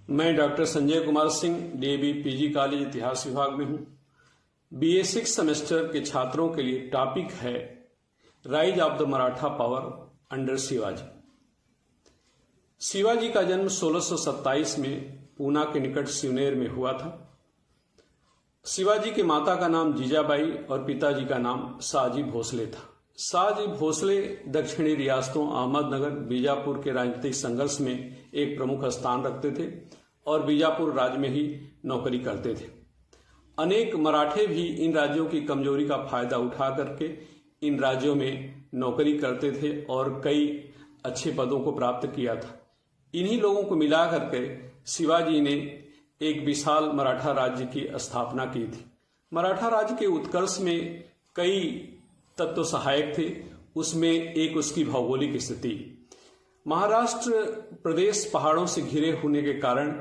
मैं doctor Sanjay Kumar Singh, DAV PG college इतिहास विभाग में हूं। बीए 6 सेमेस्टर के छात्रों के लिए टॉपिक है rise of the Maratha power under Shivaji. Shivaji का जन्म 1627 में पूना के निकट सिवनेर में हुआ था। शिवाजी के माता का नाम जीजाबाई और पिताजी का नाम शाहजी भोसले था। शाहजी भोसले दक्षिणी रियासतों अहमदनगर, बीजापुर के राजनीतिक संघर्ष में एक प्रमुख स्थान रखते थे और बीजापुर राज्य में ही नौकरी करते थे। अनेक मराठे भी इन राज्यों की कमजोरी का फायदा उठा करके इन राज्यों में नौकरी करते थे और कई अच्छे पदों को प्राप्त किया था। इन्हीं लोगों को मिला करके शिवाजी ने एक विशाल मराठा राज्य की स्थापना की थी। मराठा राज्य के उत्कर्ष में कई तत्व सहायक थे। उसमें एक उसकी भौगोलिक स्थिति। महाराष्ट्र प्रदेश पहाड़ों से घिरे होने के कारण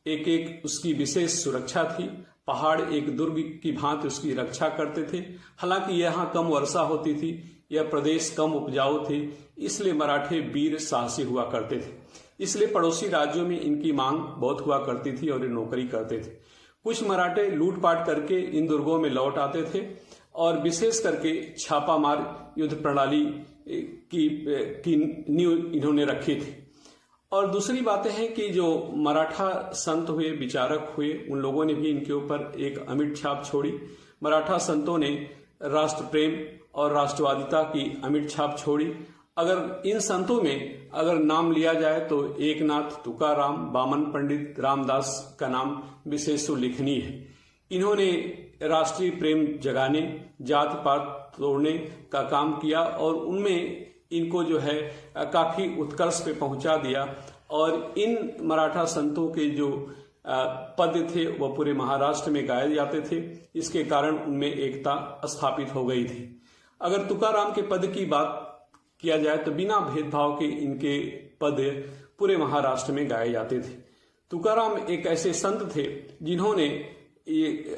एक उसकी विशेष सुरक्षा थी। पहाड़ एक दुर्ग की भांति उसकी रक्षा करते थे। हालांकि यहाँ कम वर्षा होती थी, यह प्रदेश कम उपजाऊ थे, इसलिए मराठे वीर साहसी हुआ करते थे। इसलिए पड़ोसी राज्यों में इनकी मांग बहुत हुआ करती थी और ये नौकरी करते थे। कुछ मराठे लूटपाट करके इन दुर्गों में लौट आते थे और विशेष करके छापामार युद्ध प्रणाली की नींव इन्होंने रखी थी। और दूसरी बातें हैं कि जो मराठा संत हुए, विचारक हुए, उन लोगों ने भी इनके ऊपर एक अमिट छाप छोड़ी। मराठा संतों ने राष्ट्र प्रेम और राष्ट्रवादिता की अमिट छाप छोड़ी। अगर इन संतों में अगर नाम लिया जाए तो एकनाथ, तुकाराम, बामन पंडित, रामदास का नाम विशेष उल्लेखनीय है। इन्होंने राष्ट्रीय प्रेम जगाने, जाति पात तोड़ने का काम किया और उनमें इनको जो है काफी उत्कर्ष पे पहुंचा दिया। और इन मराठा संतों के जो पद थे वह पूरे महाराष्ट्र में गाए जाते थे। इसके कारण उनमें एकता स्थापित हो गई थी। अगर तुकाराम के पद की बात किया जाए तो बिना भेदभाव के इनके पद पूरे महाराष्ट्र में गाए जाते थे। तुकाराम एक ऐसे संत थे जिन्होंने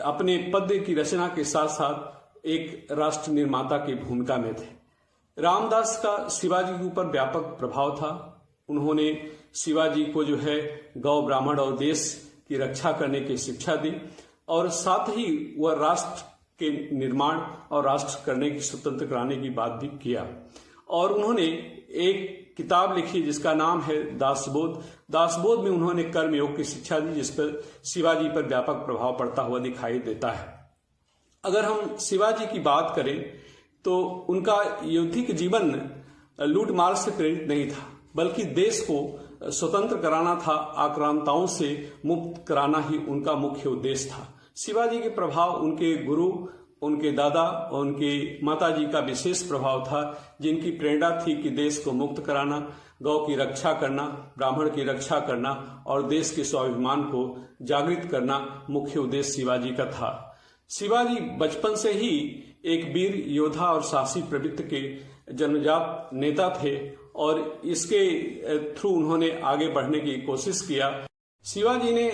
अपने पद्य की रचना के साथ साथ एक राष्ट्र निर्माता की भूमिका में थे। रामदास का शिवाजी के ऊपर व्यापक प्रभाव था। उन्होंने शिवाजी को जो है गौ, ब्राह्मण और देश की रक्षा करने की शिक्षा दी और साथ ही वह राष्ट्र के निर्माण और राष्ट्र करने की स्वतंत्र कराने की बात भी किया। और उन्होंने एक किताब लिखी जिसका नाम है दासबोध। दासबोध में उन्होंने कर्मयोग की शिक्षा दी, जिस पर शिवाजी पर व्यापक प्रभाव पड़ता हुआ दिखाई देता है। अगर हम शिवाजी की बात करें तो उनका यौद्धिक जीवन लूटमार से प्रेरित नहीं था, बल्कि देश को स्वतंत्र कराना था, आक्रांताओं से मुक्त कराना ही उनका मुख्य उद्देश्य था। शिवाजी के प्रभाव उनके गुरु, उनके दादा और उनके माताजी का विशेष प्रभाव था, जिनकी प्रेरणा थी कि देश को मुक्त कराना, गौ की रक्षा करना, ब्राह्मण की रक्षा करना और देश के स्वाभिमान को जागृत करना मुख्य उद्देश्य शिवाजी का था। शिवाजी बचपन से ही एक वीर योद्धा और साहसी प्रवृत्ति के जन्मजात नेता थे और इसके थ्रू उन्होंने आगे बढ़ने की कोशिश किया। शिवाजी ने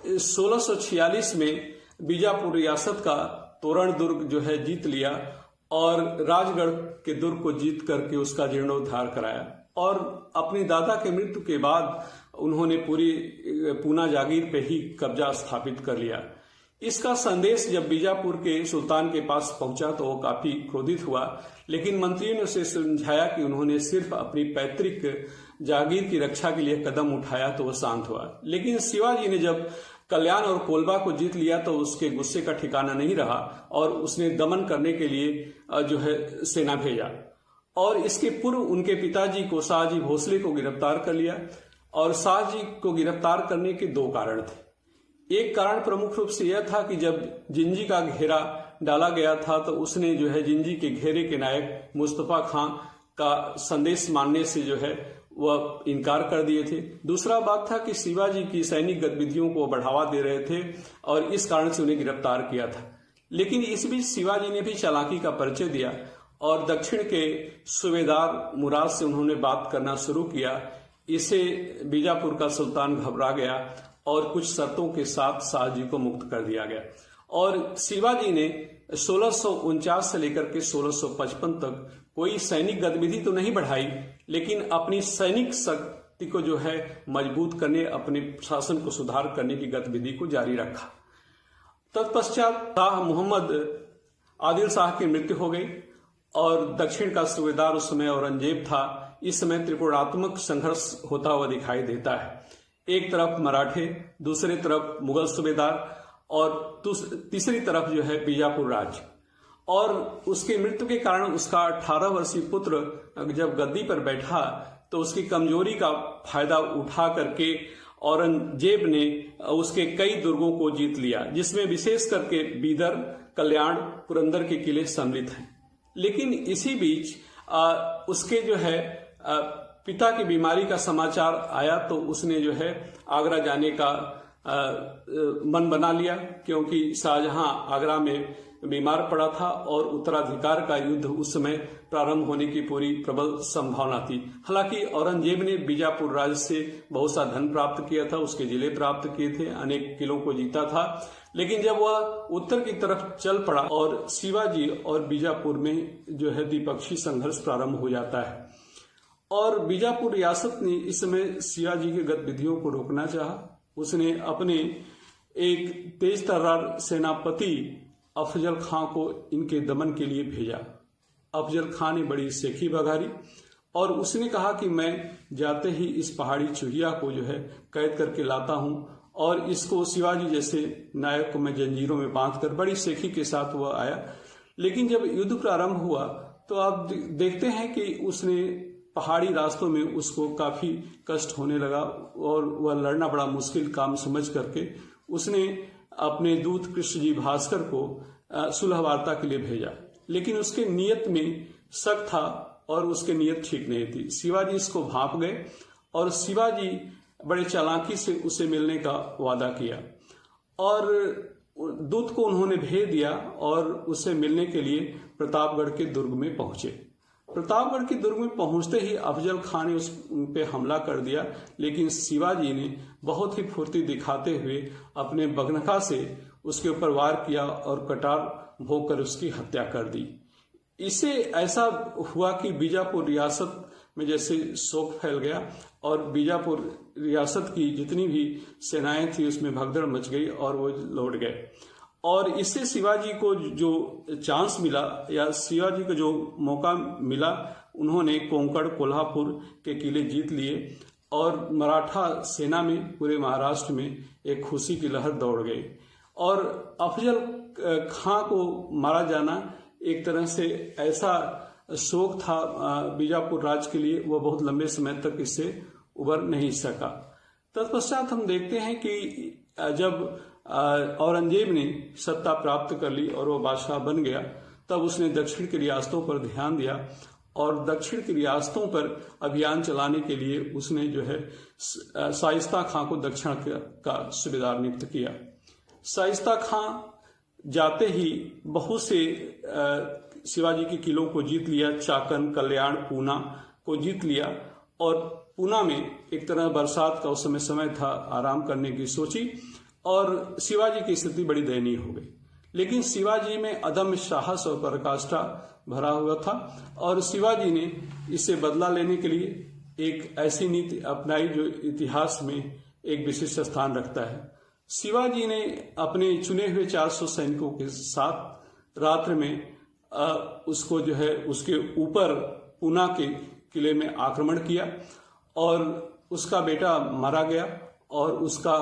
1646 में बीजापुर रियासत का तोरण दुर्ग जो है जीत लिया और राजगढ़ के दुर्ग को जीत करके उसका जीर्णोद्धार कराया और अपने दादा के मृत्यु के बाद उन्होंने पूरी पूना जागीर पे ही कब्जा स्थापित कर लिया। इसका संदेश जब बीजापुर के सुल्तान के पास पहुंचा तो वो काफी क्रोधित हुआ, लेकिन मंत्रियों ने उसे समझाया कि उन्होंने सिर्फ अपनी पैतृक जागीर की रक्षा के लिए कदम उठाया तो वह शांत हुआ। लेकिन शिवाजी ने जब कल्याण और कोलबा को जीत लिया तो उसके गुस्से का ठिकाना नहीं रहा और उसने दमन करने के लिए जो है सेना भेजा। और इसके पूर्व उनके पिताजी को, शाहजी भोसले को गिरफ्तार कर लिया। और शाहजी को गिरफ्तार करने के दो कारण थे। एक कारण प्रमुख रूप से यह था कि जब जिंजी का घेरा डाला गया था तो उसने जो है जिंजी के घेरे के नायक मुस्तफा खां का संदेश मानने से जो है वह इनकार कर दिए थे। दूसरा बात था कि शिवाजी की सैनिक गतिविधियों को बढ़ावा दे रहे थे और इस कारण से उन्हें गिरफ्तार किया था। लेकिन इस बीच शिवाजी ने भी चालाकी का परिचय दिया और दक्षिण के सूबेदार मुराद से उन्होंने बात करना शुरू किया। इसे बीजापुर का सुल्तान घबरा गया और कुछ शर्तों के साथ शाहजी को मुक्त कर दिया गया। और शिवाजी ने 1649 से लेकर के 1655 तक कोई सैनिक गतिविधि तो नहीं बढ़ाई, लेकिन अपनी सैनिक शक्ति को जो है मजबूत करने, अपने शासन को सुधार करने की गतिविधि को जारी रखा। तत्पश्चात शाह मोहम्मद आदिल शाह की मृत्यु हो गई और दक्षिण का सूबेदार उस समय औरंगजेब था। इस समय त्रिकोणात्मक संघर्ष होता हुआ दिखाई देता है। एक तरफ मराठे, दूसरी तरफ मुगल सूबेदार और तीसरी तरफ जो है बीजापुर राज्य। और उसकी मृत्यु के कारण उसका 18 वर्षीय पुत्र जब गद्दी पर बैठा तो उसकी कमजोरी का फायदा उठा करके औरंगजेब ने उसके कई दुर्गों को जीत लिया, जिसमें विशेष करके बीदर, कल्याण, पुरंदर के किले सम्मिलित हैं। लेकिन इसी बीच उसके जो है पिता की बीमारी का समाचार आया तो उसने जो है आगरा जाने का मन बना लिया, क्योंकि शाहजहां आगरा में बीमार पड़ा था और उत्तराधिकार का युद्ध उस समय प्रारंभ होने की पूरी प्रबल संभावना थी। हालांकि औरंगजेब ने बीजापुर राज्य से बहुत सा धन प्राप्त किया था, उसके जिले प्राप्त किए थे, अनेक किलों को जीता था। लेकिन जब वह उत्तर की तरफ चल पड़ा और शिवाजी और बीजापुर में जो है द्विपक्षीय संघर्ष प्रारंभ हो जाता है और बीजापुर रियासत ने इस समय शिवाजी की गतिविधियों को रोकना चाहा। उसने अपने एक तेज तर्रार सेनापति अफजल खां को इनके दमन के लिए भेजा। अफजल खां ने बड़ी सेखी बघारी और उसने कहा कि मैं जाते ही इस पहाड़ी चूहिया को जो है कैद करके लाता हूं और इसको शिवाजी जैसे नायक को मैं जंजीरों में बांधकर, बड़ी सेखी के साथ वह आया। लेकिन जब युद्ध प्रारंभ हुआ तो आप देखते हैं कि उसने पहाड़ी रास्तों में उसको काफी कष्ट होने लगा और वह लड़ना बड़ा मुश्किल काम समझ करके उसने अपने दूत कृष्ण जी भास्कर को सुलह वार्ता के लिए भेजा। लेकिन उसके नियत में शक था और उसके नियत ठीक नहीं थी। शिवाजी इसको भांप गए और शिवाजी बड़े चालाकी से उसे मिलने का वादा किया और दूत को उन्होंने भेज दिया और उससे मिलने के लिए प्रतापगढ़ के दुर्ग में पहुंचे। प्रतापगढ़ के दुर्ग में पहुंचते ही अफजल खान ने उन पे हमला कर दिया, लेकिन शिवाजी ने बहुत ही फुर्ती दिखाते हुए अपने बगनखा से उसके ऊपर वार किया और कटार भोग कर उसकी हत्या कर दी। इससे ऐसा हुआ कि बीजापुर रियासत में जैसे शोक फैल गया और बीजापुर रियासत की जितनी भी सेनाएं थी उसमें भगदड़ मच गई और वो लौट गए। और इससे शिवाजी को जो चांस मिला या शिवाजी को जो मौका मिला, उन्होंने कोंकण, कोल्हापुर के किले जीत लिए और मराठा सेना में पूरे महाराष्ट्र में एक खुशी की लहर दौड़ गई। और अफजल खां को मारा जाना एक तरह से ऐसा शोक था बीजापुर राज्य के लिए, वह बहुत लंबे समय तक इससे उबर नहीं सका। तत्पश्चात हम देखते हैं कि जब औरंगजेब ने सत्ता प्राप्त कर ली और वो बादशाह बन गया, तब उसने दक्षिण की रियासतों पर ध्यान दिया और दक्षिण की रियासतों पर अभियान चलाने के लिए उसने जो है शाइस्ता खां को दक्षिण का सूबेदार नियुक्त किया। शाइस्ता खां जाते ही बहुत से शिवाजी के किलों को जीत लिया, चाकन, कल्याण, पूना को जीत लिया और पूना में एक तरह बरसात का उस समय था, आराम करने की सोची और शिवाजी की स्थिति बड़ी दयनीय हो गई। लेकिन शिवाजी में अदम्य साहस और पराकाष्ठा भरा हुआ था और शिवाजी ने इससे बदला लेने के लिए एक ऐसी नीति अपनाई जो इतिहास में एक विशिष्ट स्थान रखता है। शिवाजी ने अपने चुने हुए 400 सैनिकों के साथ रात्र में उसको जो है उसके ऊपर पूना के किले में आक्रमण किया और उसका बेटा मारा गया और उसका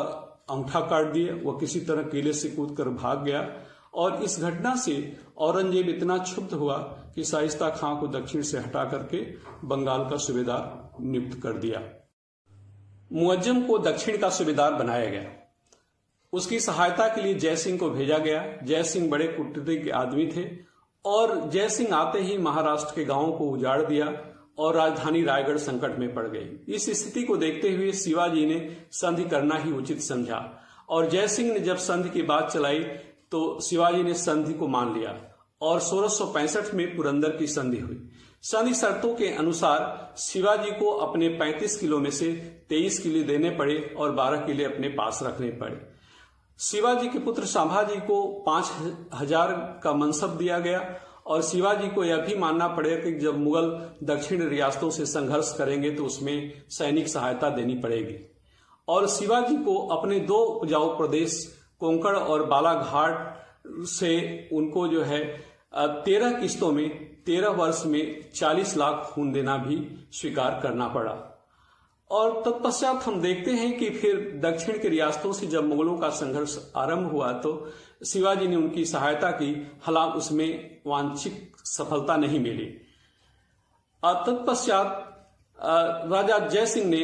अंगूठा काट दिए। वह किसी तरह किले से कूदकर भाग गया और इस घटना से औरंगजेब इतना क्षुब्ध हुआ कि शाइस्ता खां को दक्षिण से हटा करके बंगाल का सूबेदार नियुक्त कर दिया। मुअज्जम को दक्षिण का सूबेदार बनाया गया। उसकी सहायता के लिए जय सिंह को भेजा गया। जय सिंह बड़े कूटनीतिज्ञ आदमी थे और जय सिंह आते ही महाराष्ट्र के गांवों को उजाड़ दिया और राजधानी रायगढ़ संकट में पड़ गई। इस स्थिति को देखते हुए शिवाजी ने संधि करना ही उचित समझा और जय सिंह ने जब संधि की बात चलाई तो शिवाजी ने संधि को मान लिया और 1665 में पुरंदर की संधि हुई। संधि शर्तों के अनुसार शिवाजी को अपने 35 किलो में से 23 किले देने पड़े और 12 किले अपने पास रखने पड़े। शिवाजी के पुत्र संभाजी को 5000 का मनसब दिया गया और शिवाजी को यह भी मानना पड़ेगा कि जब मुगल दक्षिण रियासतों से संघर्ष करेंगे तो उसमें सैनिक सहायता देनी पड़ेगी। और शिवाजी को अपने दो उपजाऊ प्रदेश कोंकण और बालाघाट से उनको जो है 13 किस्तों में 13 वर्ष में 40 लाख खून देना भी स्वीकार करना पड़ा। और तत्पश्चात हम देखते हैं कि फिर दक्षिण की रियासतों से जब मुगलों का संघर्ष आरंभ हुआ तो शिवाजी ने उनकी सहायता की, हालांकि उसमें वांछित सफलता नहीं मिली। तत्पश्चात राजा जय सिंह ने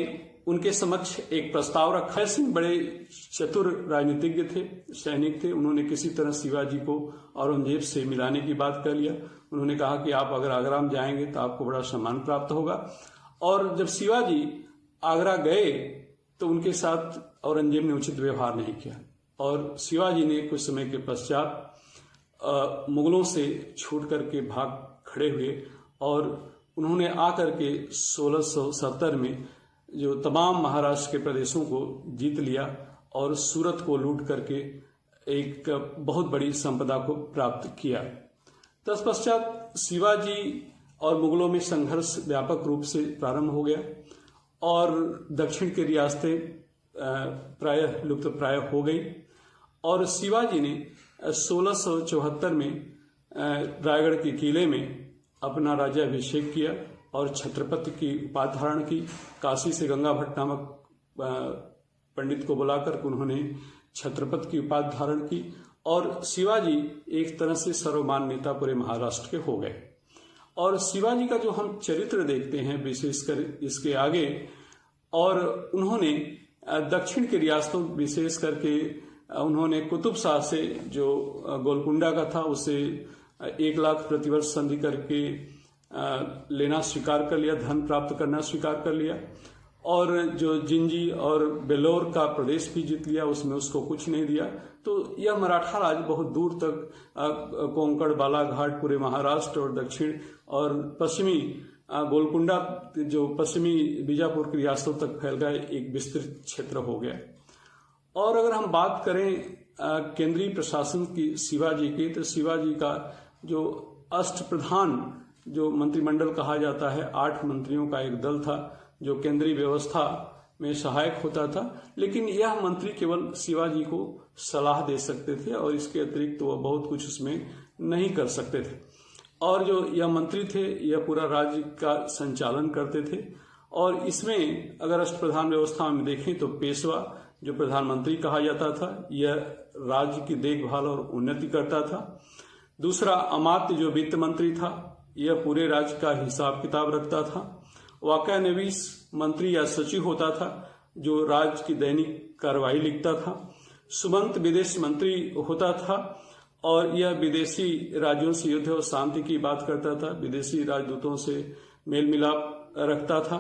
उनके समक्ष एक प्रस्ताव रखा। जय सिंह बड़े चतुर राजनीतिज्ञ थे, सैनिक थे। उन्होंने किसी तरह शिवाजी को औरंगजेब से मिलाने की बात कर लिया। उन्होंने कहा कि आप अगर आगरा में जाएंगे तो आपको बड़ा सम्मान प्राप्त होगा। और जब शिवाजी आगरा गए तो उनके साथ औरंगजेब ने उचित व्यवहार नहीं किया और शिवाजी ने कुछ समय के पश्चात मुगलों से छूट करके भाग खड़े हुए और उन्होंने आकर के 1670 में जो तमाम महाराष्ट्र के प्रदेशों को जीत लिया और सूरत को लूट करके एक बहुत बड़ी संपदा को प्राप्त किया। तत्पश्चात शिवाजी और मुगलों में संघर्ष व्यापक रूप से प्रारंभ हो गया और दक्षिण की रियासतें प्रायः लुप्त प्राय हो गई और शिवाजी ने 1674 में रायगढ़ के किले में अपना राज्याभिषेक किया और छत्रपति की उपाधि धारण की। काशी से गंगा भट्ट नामक पंडित को बुलाकर उन्होंने छत्रपति की उपाधि धारण की और शिवाजी एक तरह से सर्वमान्य नेता पूरे महाराष्ट्र के हो गए। और शिवाजी का जो हम चरित्र देखते हैं विशेषकर इसके आगे, और उन्होंने दक्षिण की रियासतों विशेष करके उन्होंने कुतुब शाह से जो गोलकुंडा का था उसे 1 लाख प्रतिवर्ष संधि करके लेना स्वीकार कर लिया, धन प्राप्त करना स्वीकार कर लिया। और जो जिंजी और बेलोर का प्रदेश भी जीत लिया, उसमें उसको कुछ नहीं दिया। तो यह मराठा राज बहुत दूर तक कोंकण, बालाघाट, पूरे महाराष्ट्र और दक्षिण और पश्चिमी गोलकुंडा जो पश्चिमी बीजापुर की रियासतों तक फैल गया एक विस्तृत क्षेत्र हो गया। और अगर हम बात करें केंद्रीय प्रशासन की शिवाजी की, तो शिवाजी का जो अष्टप्रधान जो मंत्रिमंडल कहा जाता है, 8 मंत्रियों का एक दल था जो केंद्रीय व्यवस्था में सहायक होता था, लेकिन यह मंत्री केवल शिवाजी को सलाह दे सकते थे और इसके अतिरिक्त वह बहुत कुछ उसमें नहीं कर सकते थे। और जो यह मंत्री थे यह पूरा राज्य का संचालन करते थे। और इसमें अगर अष्टप्रधान व्यवस्था में देखें तो पेशवा जो प्रधानमंत्री कहा जाता था, यह राज्य की देखभाल और उन्नति करता था। दूसरा अमात्य जो वित्त मंत्री था, यह पूरे राज्य का हिसाब किताब रखता था। वाक्यानवीस मंत्री या सचिव होता था जो राज्य की दैनिक कार्रवाई लिखता था। सुमंत विदेश मंत्री होता था और यह विदेशी राज्यों से युद्ध और शांति की बात करता था, विदेशी राजदूतों से मेल मिलाप रखता था।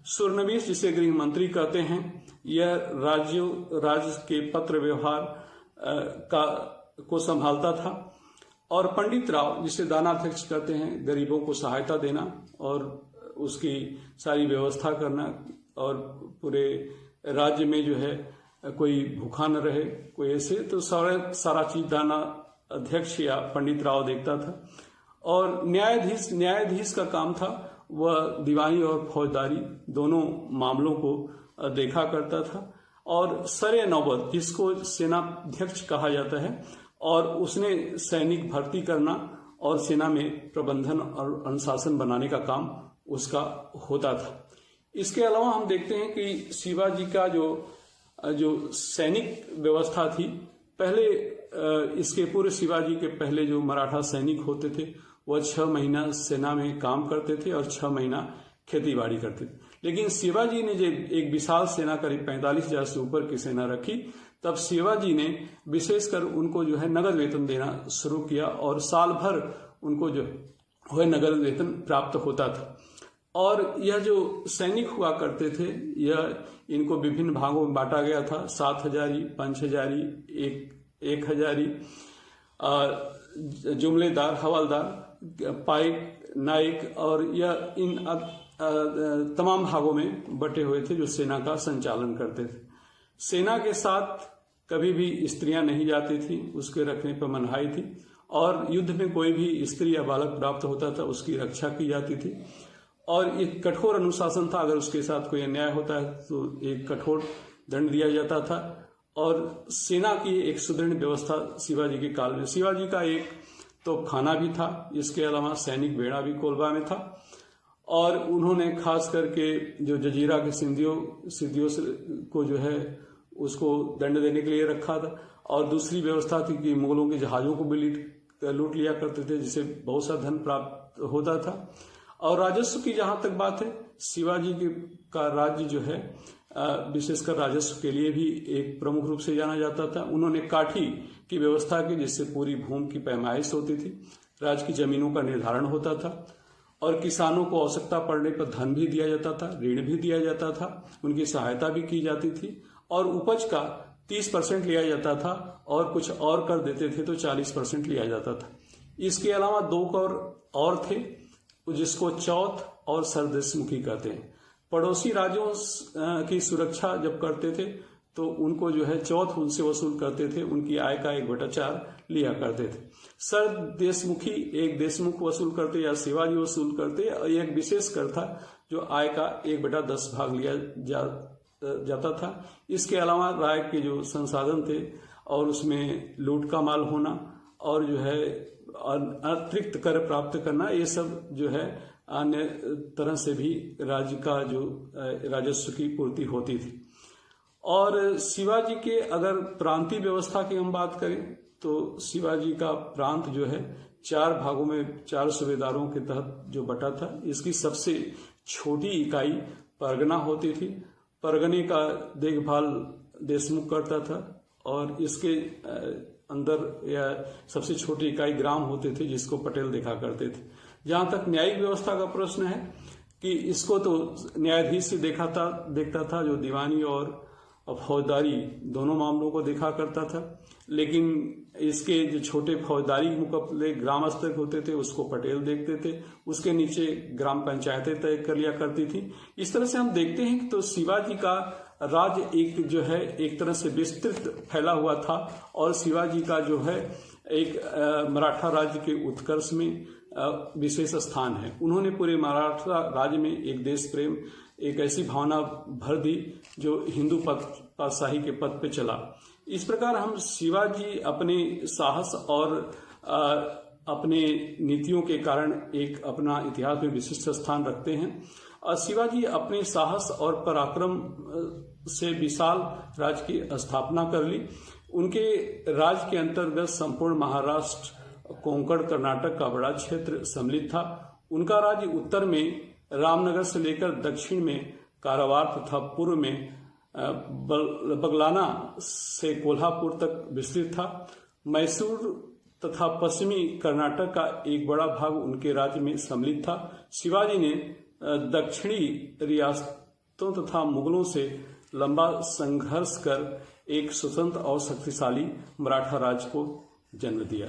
सुरनवीस जिसे गृह मंत्री कहते हैं, यह राज्य के पत्र व्यवहार को संभालता था। और पंडित राव जिसे दानाध्यक्ष कहते हैं, गरीबों को सहायता देना और उसकी सारी व्यवस्था करना और पूरे राज्य में जो है कोई भूखा न रहे, कोई ऐसे, तो सारा चीज दाना अध्यक्ष या पंडित राव देखता था। और न्यायाधीश का काम था, वह दीवानी और फौजदारी दोनों मामलों को देखा करता था। और सरे नौबत जिसको सेनाध्यक्ष कहा जाता है, और उसने सैनिक भर्ती करना और सेना में प्रबंधन और अनुशासन बनाने का काम उसका होता था। इसके अलावा हम देखते हैं कि शिवाजी का जो सैनिक व्यवस्था थी, पहले इसके पूर्व शिवाजी के पहले जो मराठा सैनिक होते थे वह 6 महीना सेना में काम करते थे और 6 महीना खेतीबाड़ी करते थे। लेकिन शिवाजी ने जब एक विशाल सेना करीब 45,000 से ऊपर की सेना रखी, तब शिवाजी ने विशेषकर उनको जो है नगद वेतन देना शुरू किया और साल भर उनको जो है नगद वेतन प्राप्त होता था। और यह जो सैनिक हुआ करते थे, यह इनको विभिन्न भागों में बांटा गया था, 7 हजारी, 5 हजारी, 1 हजारी, जुमलेदार, हवलदार, पाइक, नाइक, और यह इन तमाम भागों में बटे हुए थे जो सेना का संचालन करते थे। सेना के साथ कभी भी स्त्रियां नहीं जाती थी, उसके रखने पर मनाही थी। और युद्ध में कोई भी स्त्री या बालक प्राप्त होता था उसकी रक्षा की जाती थी और एक कठोर अनुशासन था। अगर उसके साथ कोई अन्याय होता है तो एक कठोर दंड दिया जाता था और सेना की एक सुदृढ़ व्यवस्था शिवाजी के काल में। शिवाजी का एक तोपखाना भी था, इसके अलावा सैनिक बेड़ा भी कोलबा में था और उन्होंने खास करके जो जजीरा के सिंधियों को जो है उसको दंड देने के लिए रखा था और दूसरी व्यवस्था थी कि मुगलों के जहाजों को भी लूट लिया करते थे जिससे बहुत सा धन प्राप्त होता था। और राजस्व की जहां तक बात है, शिवाजी का राज्य जो है विशेषकर राजस्व के लिए भी एक प्रमुख रूप से जाना जाता था। उन्होंने काठी की व्यवस्था की जिससे पूरी भूमि की पैमाइश होती थी, राज्य की जमीनों का निर्धारण होता था और किसानों को आवश्यकता पड़ने पर धन भी दिया जाता था, ऋण भी दिया जाता था, उनकी सहायता भी की जाती थी और उपज का 30% लिया जाता था और कुछ और कर देते थे तो 40% लिया जाता था। इसके अलावा 2 कर और थे जिसको चौथ और सरदेशमुखी कहते हैं। पड़ोसी राज्यों की सुरक्षा जब करते थे तो उनको जो है चौथ उनसे वसूल करते थे, उनकी आय का 1/4 लिया करते थे। सरदेशमुखी एक देशमुख वसूल करते या शिवाजी वसूल करते और एक विशेष कर था जो आय का 1/10 भाग लिया जाता था। इसके अलावा राय के जो संसाधन थे और उसमें लूट का माल होना और जो है अतिरिक्त कर प्राप्त करना, ये सब जो है अन्य तरह से भी राज्य का जो राजस्व की पूर्ति होती थी। और शिवाजी के अगर प्रांतीय व्यवस्था की हम बात करें तो शिवाजी का प्रांत जो है 4 भागों में 4 सूबेदारों के तहत जो बटा था। इसकी सबसे छोटी इकाई परगना होती थी। परगने का देखभाल देशमुख करता था और इसके अंदर या सबसे छोटी इकाई ग्राम होते थे जिसको पटेल देखा करते थे। जहां तक न्यायिक व्यवस्था का प्रश्न है कि इसको तो न्यायाधीश से देखता था जो दीवानी और फौजदारी दोनों मामलों को देखा करता था, लेकिन इसके जो छोटे फौजदारी मुकदमे ग्राम स्तर के होते थे उसको पटेल देखते थे, उसके नीचे ग्राम पंचायतें तय कर लिया करती थी। इस तरह से हम देखते हैं कि तो शिवाजी का राज्य एक जो है एक तरह से विस्तृत फैला हुआ था और शिवाजी का जो है एक मराठा राज्य के उत्कर्ष में विशेष स्थान है। उन्होंने पूरे मराठा राज्य में एक देश प्रेम, एक ऐसी भावना भर दी जो हिंदू पातशाही के पद पे चला। इस प्रकार हम शिवाजी अपने साहस और अपने नीतियों के कारण एक अपना इतिहास में विशिष्ट स्थान रखते हैं और शिवाजी अपने साहस और पराक्रम से विशाल राज्य की स्थापना कर ली। उनके राज्य के अंतर्गत संपूर्ण महाराष्ट्र, कोंकण, कर्नाटक का बड़ा क्षेत्र सम्मिलित था। उनका राज्य उत्तर में रामनगर से लेकर दक्षिण में कारावार तथा पूर्व में बगलाना से कोल्हापुर तक विस्तृत था। मैसूर तथा पश्चिमी कर्नाटक का एक बड़ा भाग उनके राज्य में सम्मिलित था। शिवाजी ने दक्षिणी रियासतों तथा मुगलों से लंबा संघर्ष कर एक स्वतंत्र और शक्तिशाली मराठा राज्य को जन्म दिया।